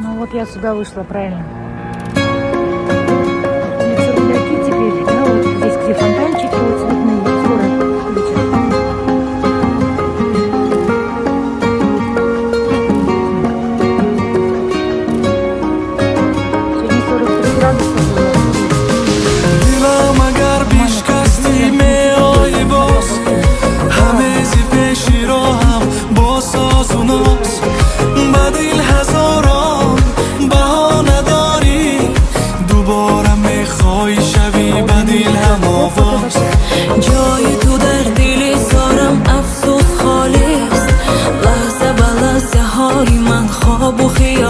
Ну вот я сюда вышла, правильно. Улица Руляки теперь, да, вот здесь где фонтанчики, вот цветные, скоро включат. Сегодня 43 градуса было. دلم اگر بیشکستی میای باز همه زی پیشی رو هم با سازوناست بدیل هزاران بهانه داری دوباره میخوای شوی بدیل هم آواز جای تو در دل سارم افسوس خالی است لحظه به لحظه های من خواب و خیال